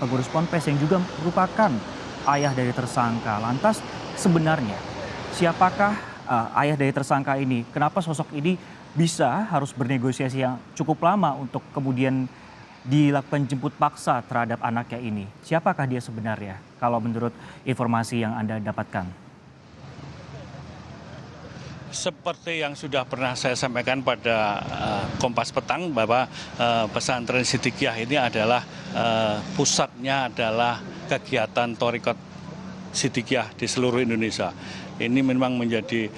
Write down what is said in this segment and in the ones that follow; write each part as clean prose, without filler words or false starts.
pengurus ponpes yang juga merupakan ayah dari tersangka. Lantas sebenarnya siapakah ayah dari tersangka ini? Kenapa sosok ini bisa harus bernegosiasi yang cukup lama untuk kemudian dilakukan jemput paksa terhadap anaknya ini? Siapakah dia sebenarnya kalau menurut informasi yang Anda dapatkan? Seperti yang sudah pernah saya sampaikan pada Kompas Petang bahwa pesantren Siddiqiyah ini adalah pusatnya adalah kegiatan Thariqat Siddiqiyah di seluruh Indonesia. Ini memang menjadi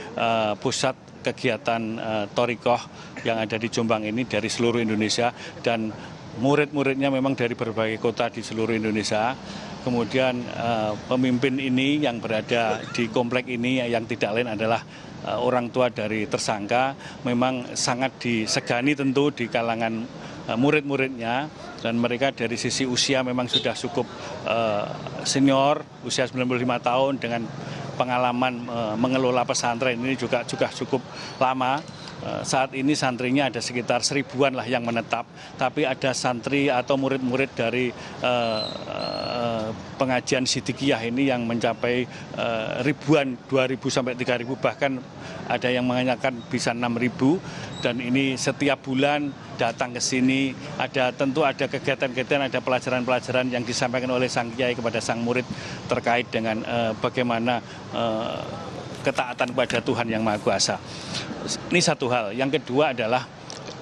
pusat kegiatan Thariqah yang ada di Jombang ini dari seluruh Indonesia, dan murid-muridnya memang dari berbagai kota di seluruh Indonesia. Kemudian pemimpin ini yang berada di komplek ini yang tidak lain adalah orang tua dari tersangka, memang sangat disegani tentu di kalangan murid-muridnya, dan mereka dari sisi usia memang sudah cukup senior, usia 95 tahun dengan pengalaman mengelola pesantren ini juga cukup lama. Saat ini santrinya ada sekitar 1000-an lah yang menetap, tapi ada santri atau murid-murid dari pengajian Siddiqiyah ini yang mencapai ribuan, 2.000 sampai 3.000, bahkan ada yang mengatakan bisa 6.000, dan ini setiap bulan datang ke sini. Tentu ada kegiatan-kegiatan, ada pelajaran-pelajaran yang disampaikan oleh sang kiai kepada sang murid terkait dengan bagaimana ketaatan kepada Tuhan Yang Maha Kuasa. Ini satu hal. Yang kedua adalah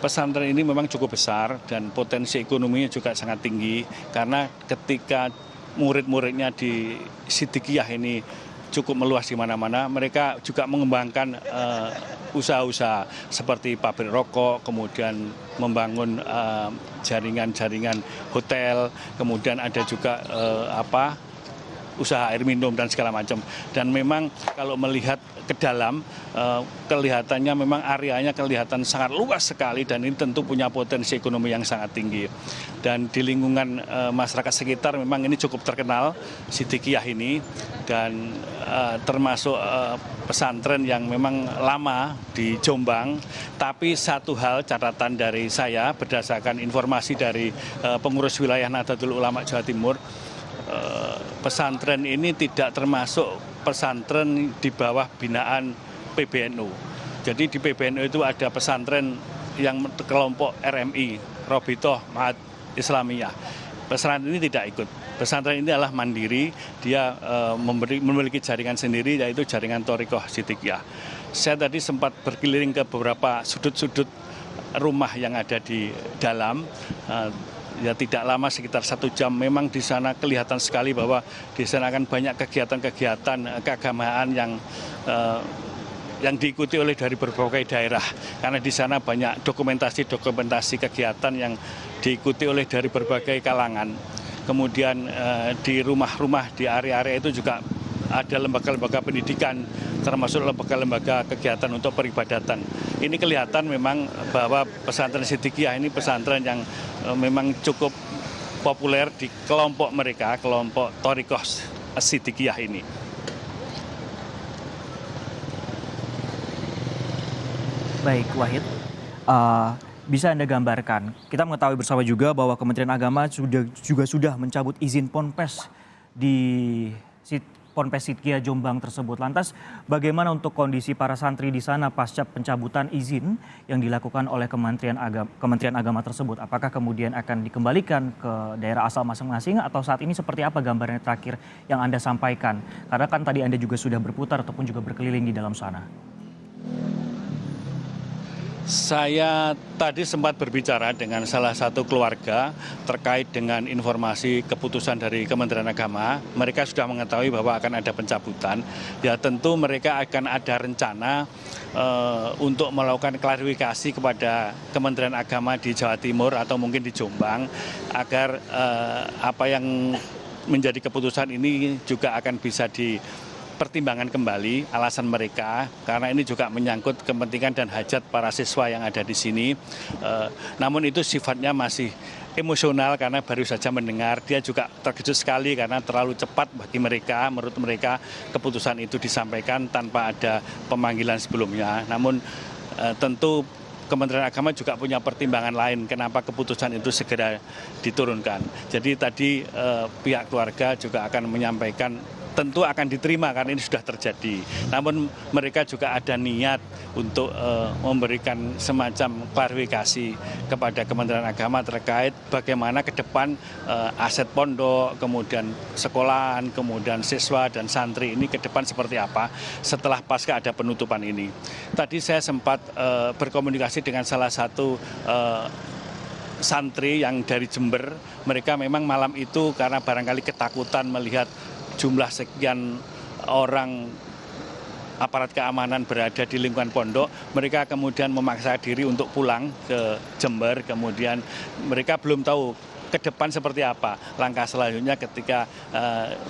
pesantren ini memang cukup besar dan potensi ekonominya juga sangat tinggi, karena ketika murid-muridnya di Siddiqiyah ini cukup meluas di mana-mana, mereka juga mengembangkan usaha-usaha seperti pabrik rokok, kemudian membangun jaringan-jaringan hotel, kemudian ada juga usaha air minum dan segala macam. Dan memang kalau melihat ke dalam, kelihatannya memang areanya kelihatan sangat luas sekali, dan ini tentu punya potensi ekonomi yang sangat tinggi. Dan di lingkungan masyarakat sekitar memang ini cukup terkenal, Siddiqiyah ini, dan termasuk pesantren yang memang lama di Jombang. Tapi satu hal catatan dari saya berdasarkan informasi dari pengurus wilayah Nahdlatul Ulama Jawa Timur, pesantren ini tidak termasuk pesantren di bawah binaan PBNU. Jadi di PBNU itu ada pesantren yang kelompok RMI, Robitoh Mahat Islamiyah. Pesantren ini tidak ikut. Pesantren ini adalah mandiri, dia memiliki jaringan sendiri, yaitu jaringan Thariqah Siddiqiyah. Saya tadi sempat berkeliling ke beberapa sudut-sudut rumah yang ada di dalam. Ya tidak lama, sekitar 1 jam, memang di sana kelihatan sekali bahwa di sana akan banyak kegiatan-kegiatan keagamaan yang diikuti oleh dari berbagai daerah, karena di sana banyak dokumentasi kegiatan yang diikuti oleh dari berbagai kalangan. Kemudian di rumah-rumah di area-area itu juga ada lembaga-lembaga pendidikan, termasuk lembaga-lembaga kegiatan untuk peribadatan. Ini kelihatan memang bahwa pesantren Siddiqiyah ini pesantren yang memang cukup populer di kelompok mereka, kelompok Thariqah Siddiqiyah ini. Baik, Wahid. Bisa Anda gambarkan? Kita mengetahui bersama juga bahwa Kementerian Agama sudah mencabut izin ponpes di Ponpes Siddiqiyah Jombang tersebut. Lantas bagaimana untuk kondisi para santri di sana pasca pencabutan izin yang dilakukan oleh Kementerian Agama tersebut? Apakah kemudian akan dikembalikan ke daerah asal masing-masing, atau saat ini seperti apa gambarannya terakhir yang Anda sampaikan? Karena kan tadi Anda juga sudah berputar ataupun juga berkeliling di dalam sana. Saya tadi sempat berbicara dengan salah satu keluarga terkait dengan informasi keputusan dari Kementerian Agama. Mereka sudah mengetahui bahwa akan ada pencabutan. Ya tentu mereka akan ada rencana untuk melakukan klarifikasi kepada Kementerian Agama di Jawa Timur atau mungkin di Jombang, agar apa yang menjadi keputusan ini juga akan bisa pertimbangan kembali alasan mereka, karena ini juga menyangkut kepentingan dan hajat para siswa yang ada di sini. Namun itu sifatnya masih emosional karena baru saja mendengar. Dia juga terkejut sekali karena terlalu cepat bagi mereka, menurut mereka keputusan itu disampaikan tanpa ada pemanggilan sebelumnya. Namun tentu Kementerian Agama juga punya pertimbangan lain kenapa keputusan itu segera diturunkan. Jadi tadi pihak keluarga juga akan menyampaikan tentu akan diterima karena ini sudah terjadi. Namun mereka juga ada niat untuk memberikan semacam klarifikasi kepada Kementerian Agama terkait bagaimana ke depan aset pondok, kemudian sekolahan, kemudian siswa dan santri ini ke depan seperti apa setelah pasca ada penutupan ini. Tadi saya sempat berkomunikasi dengan salah satu santri yang dari Jember. Mereka memang malam itu karena barangkali ketakutan melihat jumlah sekian orang aparat keamanan berada di lingkungan pondok, mereka kemudian memaksa diri untuk pulang ke Jember, kemudian mereka belum tahu ke depan seperti apa langkah selanjutnya ketika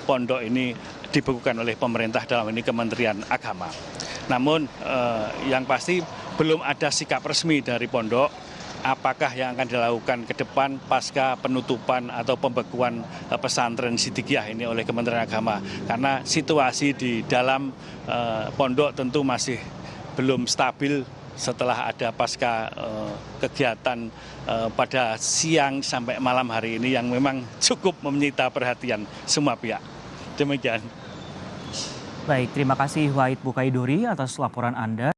pondok ini dibekukan oleh pemerintah, dalam ini Kementerian Agama. Namun yang pasti belum ada sikap resmi dari pondok apakah yang akan dilakukan ke depan pasca penutupan atau pembekuan pesantren Sidikiyah ini oleh Kementerian Agama. Karena situasi di dalam pondok tentu masih belum stabil setelah ada pasca kegiatan pada siang sampai malam hari ini yang memang cukup menyita perhatian semua pihak. Demikian. Baik, terima kasih Wahid Bukaidori atas laporan Anda.